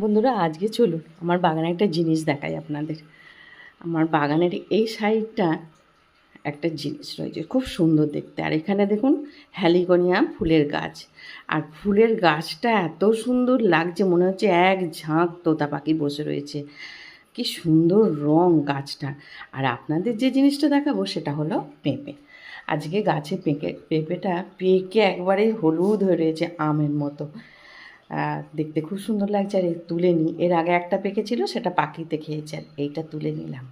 বন্ধুরা, আজকে চলুন আমার বাগানে একটা জিনিস দেখাই আপনাদের। আমার বাগানের এই সাইডটা একটা জিনিস রয়েছে, খুব সুন্দর দেখতে। আর এখানে দেখুন হ্যালিগোনিয়া ফুলের গাছ। আর ফুলের গাছটা এত সুন্দর লাগছে, মনে হচ্ছে এক ঝাঁক তোতা পাখি বসে রয়েছে। কি সুন্দর রং গাছটা। আর আপনাদের যে জিনিসটা দেখাবো সেটা হলো পেঁপে। আজকে গাছে পেঁপেটা পেকে একবারে হলুদ হয়ে রয়েছে, আমের মতো। দেখতে খুব সুন্দর লাগছে। আর তুলে নিই, এর আগে একটা পেকেছিল, সেটা পাখিতে খেয়েছে, আর এইটা তুলে নিলাম।